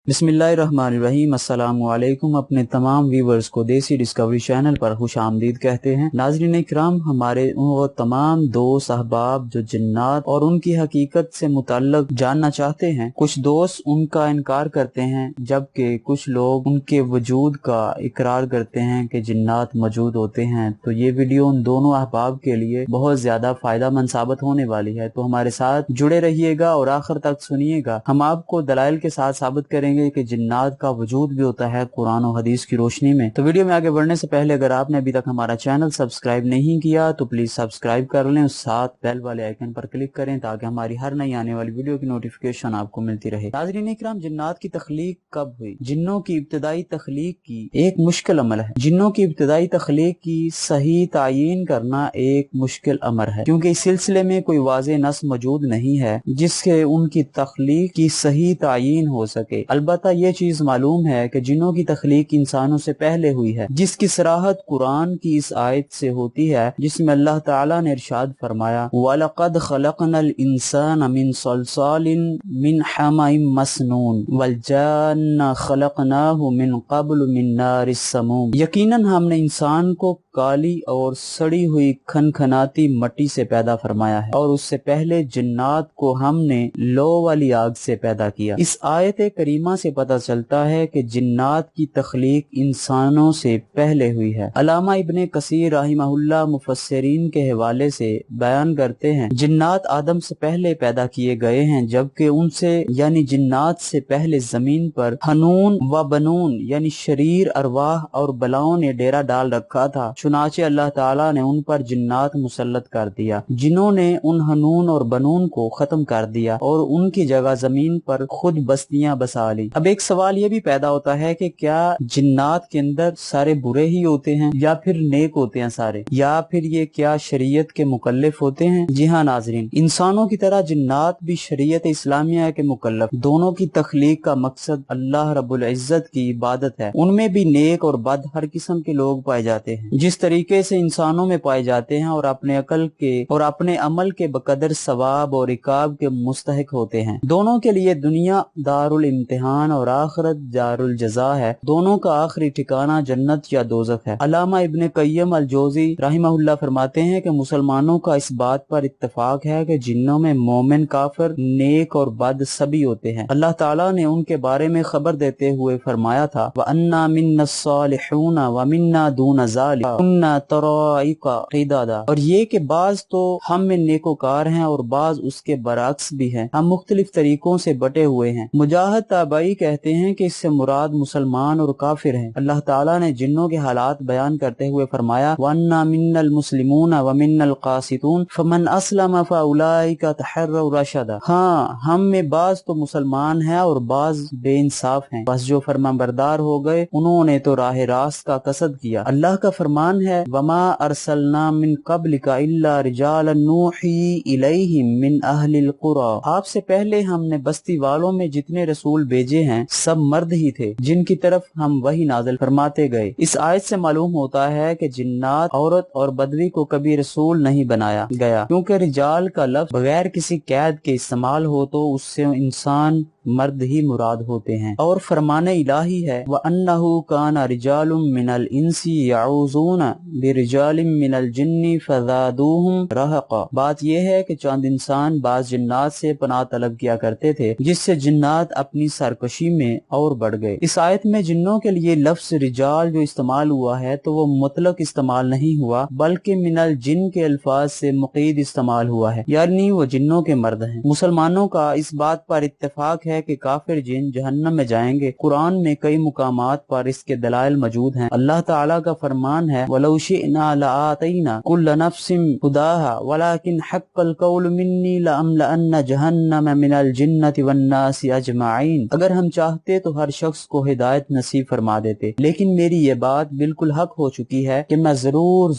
بسم اللہ الرحمن الرحیم۔ السلام علیکم۔ اپنے تمام ویورز کو دیسی ڈسکوری چینل پر خوش آمدید کہتے ہیں۔ ناظرین اکرام، ہمارے وہ تمام دوست احباب جو جنات اور ان کی حقیقت سے متعلق جاننا چاہتے ہیں، کچھ دوست ان کا انکار کرتے ہیں، جبکہ کچھ لوگ ان کے وجود کا اقرار کرتے ہیں کہ جنات موجود ہوتے ہیں۔ تو یہ ویڈیو ان دونوں احباب کے لیے بہت زیادہ فائدہ مند ثابت ہونے والی ہے، تو ہمارے ساتھ جڑے رہیے گا اور آخر تک سنیے گا۔ ہم آپ کو دلائل کے ساتھ ثابت کریں گے کہ جنات کا وجود بھی ہوتا ہے قرآن و حدیث کی روشنی میں۔ تو ویڈیو میں آگے بڑھنے سے پہلے اگر آپ نے ابھی تک ہمارا چینل سبسکرائب نہیں کیا تو پلیز سبسکرائب کر لیں، ساتھ بیل والے آئیکن پر کلک کریں تاکہ ہماری ہر نئی آنے والی ویڈیو کی نوٹیفیکیشن آپ کو ملتی رہے۔ ناظرین اکرام، جنات کی تخلیق کب ہوئی؟ جنوں کی ابتدائی تخلیق کی ایک مشکل عمل ہے۔ جنوں کی ابتدائی تخلیق کی صحیح تعیین کرنا ایک مشکل امر ہے، کیونکہ اس سلسلے میں کوئی واضح نص موجود نہیں ہے جس سے ان کی تخلیق کی صحیح تعیین ہو سکے۔ البتہ یہ چیز معلوم ہے کہ جنوں کی تخلیق انسانوں سے پہلے ہوئی ہے، جس کی صراحت قرآن کی اس آیت سے ہوتی ہے جس میں اللہ تعالیٰ نے ارشاد فرمایا وَلَقَدْ خَلَقْنَا الْإِنسَانَ مِنْ صَلْصَالٍ مِنْ حَمَإٍ مَسْنُونٍ وَالْجَانَّ خَلَقْنَاهُ مِنْ قَبْلُ مِنْ نَارِ السَّمُومِ۔ یقیناً ہم نے انسان کو کالی اور سڑی ہوئی کھنکھناتی مٹی سے پیدا فرمایا ہے، اور اس سے پہلے جنات کو ہم نے لو والی آگ سے پیدا کیا۔ اس آیت کریمہ سے پتہ چلتا ہے کہ جنات کی تخلیق انسانوں سے پہلے ہوئی ہے۔ علامہ ابن کثیر رحمہ اللہ مفسرین کے حوالے سے بیان کرتے ہیں جنات آدم سے پہلے پیدا کیے گئے ہیں، جبکہ ان سے یعنی جنات سے پہلے زمین پر حنون و بنون یعنی شریر ارواح اور بلاؤں نے ڈیرا ڈال رکھا تھا، چنانچہ اللہ تعالیٰ نے ان پر جنات مسلط کر دیا، جنہوں نے ان حنون اور بنون کو ختم کر دیا اور ان کی جگہ زمین پر خود بستیاں بسا لی۔ اب ایک سوال یہ بھی پیدا ہوتا ہے کہ کیا جنات کے اندر سارے برے ہی ہوتے ہیں یا پھر نیک ہوتے ہیں سارے، یا پھر یہ کیا شریعت کے مکلف ہوتے ہیں؟ جی ہاں ناظرین، انسانوں کی طرح جنات بھی شریعت اسلامیہ کے مکلف۔ دونوں کی تخلیق کا مقصد اللہ رب العزت کی عبادت ہے۔ ان میں بھی نیک اور بد ہر قسم کے لوگ پائے جاتے ہیں، جس طریقے سے انسانوں میں پائے جاتے ہیں، اور اپنے عقل کے اور اپنے عمل کے بقدر ثواب اور عقاب کے مستحق ہوتے ہیں۔ دونوں کے لیے دنیا دار الامتحان اور آخرت دار الجزا ہے۔ دونوں کا آخری ٹھکانہ جنت یا دوزخ ہے۔ علامہ ابن قیم الجوزی رحمہ اللہ فرماتے ہیں کہ مسلمانوں کا اس بات پر اتفاق ہے کہ جنوں میں مومن کافر نیک اور بد سبھی ہوتے ہیں۔ اللہ تعالیٰ نے ان کے بارے میں خبر دیتے ہوئے فرمایا تھا وَأَنَّا مِنَّا الصَّالِحُونَ وَمِنَّا دُونَ ذَلِكَ كُنَّا طَرَائِقَ قِدَادًا، اور یہ کہ بعض تو ہم میں نیکوکار ہیں اور بعض اس کے برعکس بھی ہیں، ہم مختلف طریقوں سے بٹے ہوئے ہیں۔ مجاہد تابعی کہتے ہیں کہ اس سے مراد مسلمان اور کافر ہیں۔ اللہ تعالیٰ نے جنوں کے حالات بیان کرتے ہوئے فرمایا وَأَنَّا مِنَّا الْمُسْلِمُونَ وَمِنَّا الْقَاسِطُونَ فَمَنْ أَسْلَمَ فَأُولَئِكَ تَحَرَّوْا رَشَدًا۔ ہاں، ہم میں بعض تو مسلمان ہیں اور بعض بے انصاف ہیں، بس جو فرمانبردار ہو گئے انہوں نے تو راہ راست کا قصد کیا۔ اللہ کا فرمان ہے وَمَا أَرْسَلْنَا مِن قَبْلِكَ إِلَّا رِجَالًا نُوحِي إِلَيْهِم مِّنْ أَهْلِ الْقُرَىٰ، آپ سے پہلے ہم نے بستی والوں میں جتنے رسول بھیجے ہیں سب مرد ہی تھے جن کی طرف ہم وحی نازل فرماتے گئے۔ اس آیت سے معلوم ہوتا ہے کہ جنات عورت اور بدوی کو کبھی رسول نہیں بنایا گیا، کیونکہ رجال کا لفظ بغیر کسی قید کے استعمال ہو تو اس سے انسان مرد ہی مراد ہوتے ہیں، اور فرمان الہی ہے وَأَنَّهُ كَانَ رِجَالٌ مِّنَ الْإِنسِ يَعُوذُونَ بِرِجَالٍ مِّنَ الْجِنِّ فَزَادُوهُمْ رَهَقًا۔ بات یہ ہے کہ چند انسان بعض جنات سے پناہ طلب کیا کرتے تھے، جس سے جنات اپنی سرکشی میں اور بڑھ گئے۔ اس آیت میں جنوں کے لیے لفظ رجال جو استعمال ہوا ہے تو وہ مطلق استعمال نہیں ہوا، بلکہ من الجن کے الفاظ سے مقید استعمال ہوا ہے، یعنی وہ جنوں کے مرد ہیں۔ مسلمانوں کا اس بات پر اتفاق ہے کہ کافر جن جہنم میں جائیں گے۔ قرآن میں کئی مقامات پر اس کے دلائل موجود ہیں۔ اللہ تعالیٰ کا فرمان ہے وَلَوْ شِئْنَا لَآتَيْنَا كُلَّ نَفْسٍ هُدَاهَا وَلَكِنْ حَقَّ الْقَوْلُ مِنِّي لَأَمْلَأَنَّ جَهَنَّمَ مِنَ الْجِنَّةِ وَالنَّاسِ أَجْمَعِينَ، اگر ہم چاہتے تو ہر شخص کو ہدایت نصیب فرما دیتے، لیکن میری یہ بات بالکل حق ہو چکی ہے کہ میں ضرور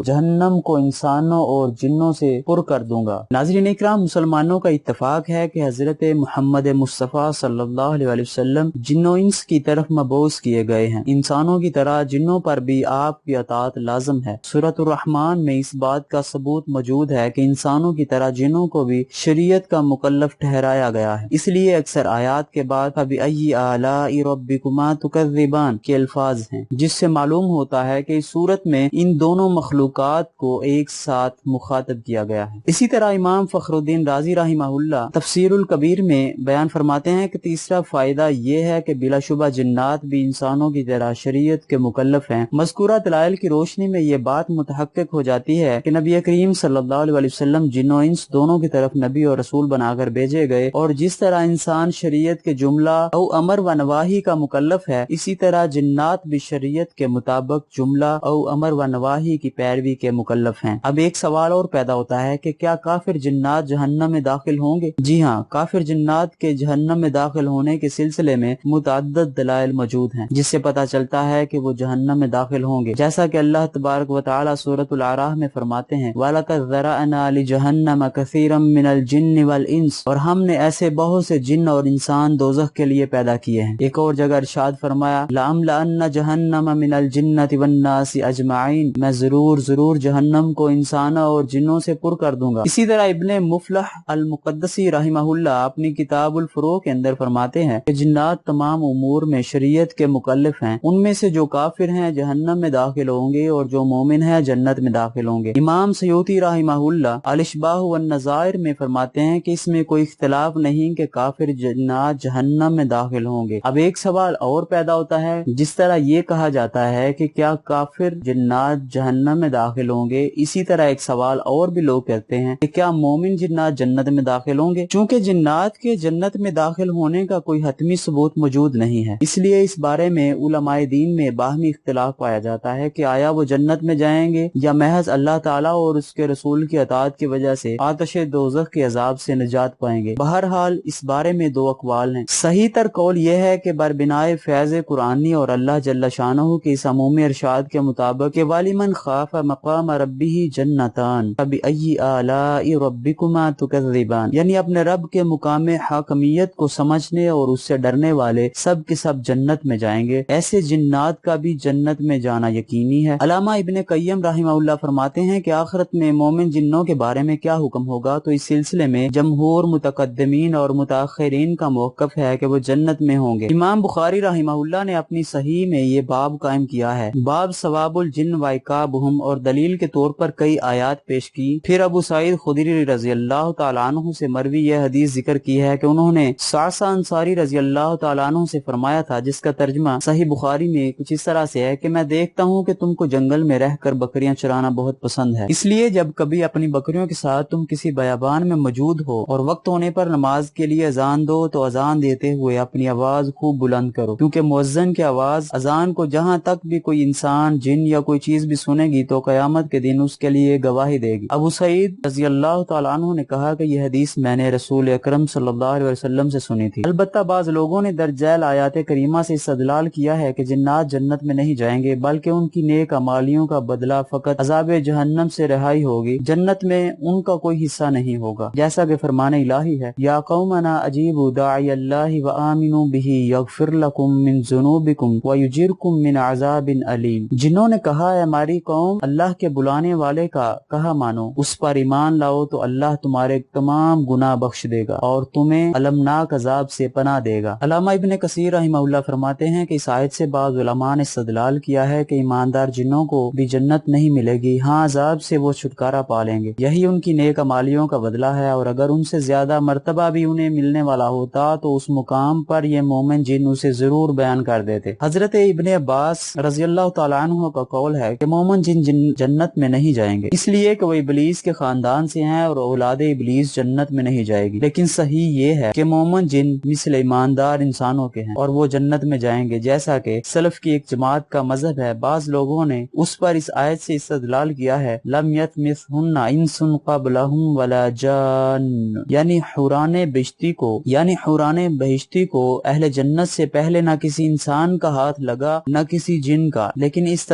جہنم کو انسانوں اور جنوں سے پر کر دوں گا۔ ناظرین اکرام، مسلمانوں کا اتفاق ہے کہ حضرت محمد مصطفیٰ مصطفیٰ صلی اللہ علیہ وسلم جن و انس کی طرف مبعوث کیے گئے ہیں، انسانوں کی طرح جنوں پر بھی آپ کی اطاعت لازم ہے۔ سورۃ الرحمن میں اس بات کا ثبوت موجود ہے کہ انسانوں کی طرح جنوں کو بھی شریعت کا مکلف ٹھہرایا گیا ہے، اس لیے اکثر آیات کے بعد فَبِأَيِّ آلَاءِ رَبِّكُمَا تُكَذِّبَانِ کے الفاظ ہیں، جس سے معلوم ہوتا ہے کہ اس صورت میں ان دونوں مخلوقات کو ایک ساتھ مخاطب کیا گیا ہے۔ اسی طرح امام فخر الدین رازی رحمہ اللہ تفسیر الکبیر میں بیان فرماتے ہیں کہ تیسرا فائدہ یہ ہے کہ بلا شبہ جنات بھی انسانوں کی طرح شریعت کے مکلف ہیں۔ مذکورہ دلائل کی روشنی میں یہ بات متحقق ہو جاتی ہے کہ نبی کریم صلی اللہ علیہ وسلم جن و انس دونوں کی طرف نبی اور رسول بنا کر بھیجے گئے، اور جس طرح انسان شریعت کے جملہ او امر و نواہی کا مکلف ہے، اسی طرح جنات بھی شریعت کے مطابق جملہ او امر و نواہی کی پیروی کے مکلف ہیں۔ اب ایک سوال اور پیدا ہوتا ہے کہ کیا کافر جنات جہنم میں داخل ہوں گے؟ جی ہاں، کافر جنات کے جہنم میں داخل ہونے کے سلسلے میں متعدد دلائل موجود ہیں، جس سے پتہ چلتا ہے کہ وہ جہنم میں داخل ہوں گے، جیسا کہ اللہ تبارک و تعالی سورۃ الاعراف میں فرماتے ہیں وَلَقَدْ ذَرَأْنَا لِجَهَنَّمَ كَثِيرًا مِنَ الْجِنِّ وَالْإِنسِ، اور ہم نے ایسے بہت سے جن اور انسان دوزخ کے لیے پیدا کیے ہیں۔ ایک اور جگہ ارشاد فرمایا لَأَمْلَأَنَّ جَهَنَّمَ مِنَ الْجِنَّةِ وَالنَّاسِ أَجْمَعِينَ، میں ضرور جہنم کو انسانوں اور جنوں سے پر کر دوں گا۔ اسی طرح ابن مفلح المقدسی رحمہ اللہ اپنی کتاب الفروع کے اندر فرماتے ہیں کہ جنات تمام امور میں شریعت کے مکلف ہیں، ان میں سے جو کافر ہیں جہنم میں داخل ہوں گے اور جو مومن ہیں جنت میں داخل ہوں گے۔ امام سیوطی رحمہ اللہ الاشباح والنظائر میں فرماتے ہیں کہ اس میں کوئی اختلاف نہیں کہ کافر جنات جہنم میں داخل ہوں گے۔ اب ایک سوال اور پیدا ہوتا ہے، جس طرح یہ کہا جاتا ہے کہ کیا کافر جنات جہنم میں داخل ہوں گے، اسی طرح ایک سوال اور بھی لوگ کرتے ہیں کہ کیا مومن جنات جنت میں داخل ہوں گے؟ چونکہ جنات کے جنت میں داخل ہونے کا کوئی حتمی ثبوت موجود نہیں ہے، اس لیے اس بارے میں علمائے دین میں باہمی اختلاف پایا جاتا ہے کہ آیا وہ جنت میں جائیں گے یا محض اللہ تعالیٰ اور اس کے رسول کی اطاعت کی وجہ سے آتش دوزخ کے عذاب سے نجات پائیں گے۔ بہرحال اس بارے میں دو اقوال ہیں۔ صحیح تر قول یہ ہے کہ بربنائے فیض قرآنی اور اللہ جل شانہ کے اس عمومی ارشاد کے مطابق کہ وَلِمَنْ خَافَ مَقَامَ رَبِّهِ جَنَّتَانِ فَبِأَيِّ آلَاءِ رَبِّكُمَا تُكَذِّبَانِ، یعنی اپنے رب کے مقام حاکمیت کو سمجھنے اور اس سے ڈرنے والے سب کے سب جنت میں جائیں گے، ایسے جنات کا بھی جنت میں جانا یقینی ہے۔ علامہ ابن قیم رحمہ اللہ فرماتے ہیں کہ آخرت میں مومن جنوں کے بارے میں کیا حکم ہوگا، تو اس سلسلے میں جمہور متقدمین اور متاخرین کا موقف ہے کہ وہ جنت میں ہوں گے۔ امام بخاری رحمہ اللہ نے اپنی صحیح میں یہ باب قائم کیا ہے، باب ثواب الجن و عقابہم، اور دلیل کے طور پر کئی آیات پیش کی۔ پھر ابو سعید خدری رضی اللہ تعالیٰ عنہ سے مروی یہ حدیث ذکر کی ہے کہ انہوں نے سعصع انصاری رضی اللہ تعالیٰ عنہ سے فرمایا تھا، جس کا ترجمہ صحیح بخاری میں کچھ اس طرح سے ہے کہ میں دیکھتا ہوں کہ تم کو جنگل میں رہ کر بکریاں چرانا بہت پسند ہے، اس لیے جب کبھی اپنی بکریوں کے ساتھ تم کسی بیابان میں موجود ہو اور وقت ہونے پر نماز کے لیے اذان دو تو اذان دیتے ہوئے اپنی آواز خوب بلند کرو، کیونکہ مؤذن کی آواز اذان کو جہاں تک بھی کوئی انسان، جن یا کوئی چیز بھی سنے گی تو قیامت کے دن اس کے لیے گواہی دے گی۔ ابو سعید رضی اللہ تعالیٰ عنہ نے کہا کہ یہ حدیث میں نے رسول اکرم صلی اللہ علیہ وسلم سے سنی تھی۔ البتہ بعض لوگوں نے درج ذیل آیات کریمہ سے استدلال کیا ہے کہ جنات جنت میں نہیں جائیں گے، بلکہ ان کی نیک اعمالیوں کا بدلہ فقط عذاب جہنم سے رہائی ہوگی، جنت میں ان کا کوئی حصہ نہیں ہوگا، جیسا کہ فرمان الہی ہے یا قومنا اجیبوا داعی اللہ وآمنوا بہ یغفر لکم من ذنوبکم ویجرکم من عذاب علیم۔ جنہوں نے کہا ہے ہماری قوم اللہ کے بلانے والے کا کہا مانو، اس پر ایمان لاؤ تو اللہ تمہارے تمام گناہ بخش دے گا اور تمہیں المناک عذاب سے پناہ دے گا۔ علامہ ابن کثیر رحمہ اللہ فرماتے ہیں کہ اس آیت سے بعض علماء نے استدلال کیا ہے کہ ایماندار جنوں کو بھی جنت نہیں ملے گی، ہاں عذاب سے وہ چھٹکارا پا لیں گے، یہی ان کی نیک اعمالیوں کا بدلہ ہے، اور اگر ان سے زیادہ مرتبہ بھی انہیں ملنے والا ہوتا تو اس مقام پر یہ مومن جن اسے ضرور بیان کر دیتے۔ حضرت ابن عباس رضی اللہ تعالیٰ عنہ کا قول ہے کہ مومن جن جنت میں نہیں جائیں گے، اس لیے کہ وہ ابلیس کے خاندان سے ہیں اور اولاد ابلیس جنت میں نہیں جائے گی، لیکن صحیح یہ ہے کہ مومن جن مثل ایماندار انسانوں کے ہیں اور وہ جنت میں جائیں گے، جیسا کہ سلف کی ایک جماعت کا مذہب ہے۔ بعض لوگوں نے اس پر اس آیت سے استدلال کیا ہے لم یطمثہن انس قبلہم ولا جان، یعنی حوران بہشتی کو اہل جنت سے پہلے نہ کسی انسان کا ہاتھ لگا نہ کسی جن کا، لیکن اس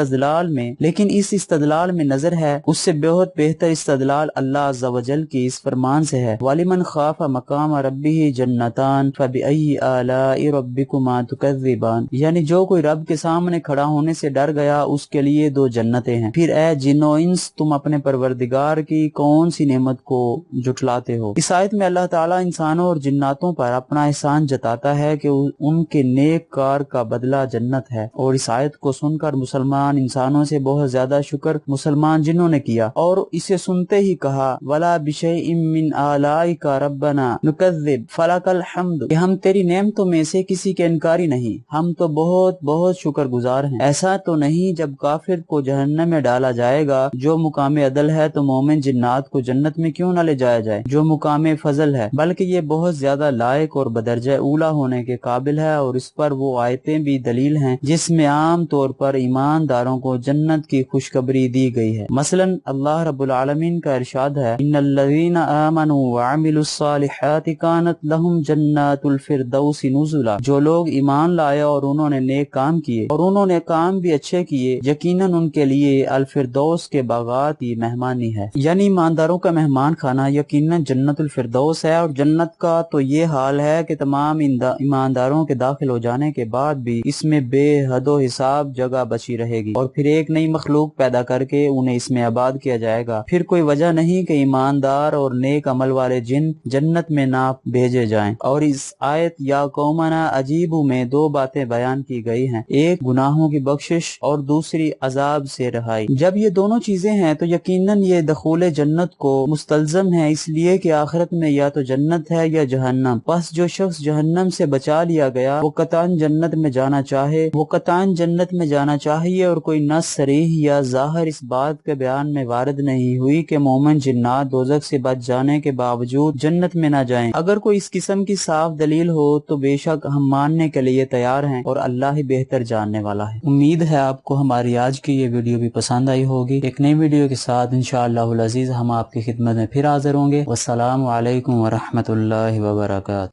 استدلال میں نظر ہے اس سے بہت بہتر استدلال اللہ عز و جل کی اس فرمان سے ہے وَلِمَنْ خَافَ مَقَامَ رَبِّهِ جَنَّاتٌ جنتان فبأي آلاء ربكما تكذبان، یعنی جو کوئی رب کے سامنے کھڑا ہونے سے ڈر گیا اس کے لیے دو جنتیں ہیں۔ پھر اے جن و انس تم اپنے پروردگار کی کون سی نعمت کو جھٹلاتے ہو۔ اس آیت میں اللہ تعالیٰ انسانوں اور جناتوں پر اپنا احسان جتاتا ہے کہ ان کے نیک کار کا بدلہ جنت ہے، اور اس آیت کو سن کر مسلمان انسانوں سے بہت زیادہ شکر مسلمان جنوں نے کیا، اور اسے سنتے ہی کہا وَلَا بِشَيْءٍ مِّنْ آلَائِكَ رَبَّنَا نُكَذِّبُ فَلَكَ الْحَمْدُ، کہ ہم تیری نعمتوں میں سے کسی کے انکاری نہیں، ہم تو بہت بہت شکر گزار ہیں۔ ایسا تو نہیں جب کافر کو جہنم میں ڈالا جائے گا جو مقام عدل ہے تو مومن جنات کو جنت میں کیوں نہ لے جایا جائے جو مقام فضل ہے، بلکہ یہ بہت زیادہ لائق اور بدرجہ اولا ہونے کے قابل ہے، اور اس پر وہ آیتیں بھی دلیل ہیں جس میں عام طور پر ایمانداروں کو جنت کی خوشخبری دی گئی ہے۔ مثلا اللہ رب العالمین کا ارشاد ہے ان الذین آمنوا وعملوا الصالحات كانت لهم جنات الفردوس نزلا، جو لوگ ایمان لائے اور انہوں نے نیک کام کیے اور انہوں نے کام بھی اچھے کیے، یقیناً ان کے لیے الفردوس کے باغات کی مہمانی ہے، یعنی ایمانداروں کا مہمان خانہ یقیناً جنت الفردوس ہے۔ اور جنت کا تو یہ حال ہے کہ تمام ایمانداروں کے داخل ہو جانے کے بعد بھی اس میں بے حد و حساب جگہ بچی رہے گی، اور پھر ایک نئی مخلوق پیدا کر کے انہیں اس میں آباد کیا جائے گا۔ پھر کوئی وجہ نہیں کہ ایماندار اور نیک عمل والے جن جنت میں نہ بھیجے جائیں۔ اور اس آیت یا قومنا عجیبو میں دو باتیں بیان کی گئی ہیں، ایک گناہوں کی بخشش اور دوسری عذاب سے رہائی۔ جب یہ دونوں چیزیں ہیں تو یقیناً یہ دخول جنت کو مستلزم ہے، اس لیے کہ آخرت میں یا تو جنت ہے یا جہنم، پس جو شخص جہنم سے بچا لیا گیا وہ قطعاً جنت میں جانا چاہیے، اور کوئی نص صریح یا ظاہر اس بات کے بیان میں وارد نہیں ہوئی کہ مومن جنات دوزخ سے بچ جانے کے باوجود جنت میں نہ جائیں۔ اگر کوئی اس قسم کی صاف دلیل ہو تو بے شک ہم ماننے کے لیے تیار ہیں، اور اللہ ہی بہتر جاننے والا ہے۔ امید ہے آپ کو ہماری آج کی یہ ویڈیو بھی پسند آئی ہوگی۔ ایک نئی ویڈیو کے ساتھ انشاءاللہ العزیز ہم آپ کی خدمت میں پھر حاضر ہوں گے۔ والسلام علیکم ورحمۃ اللہ وبرکاتہ۔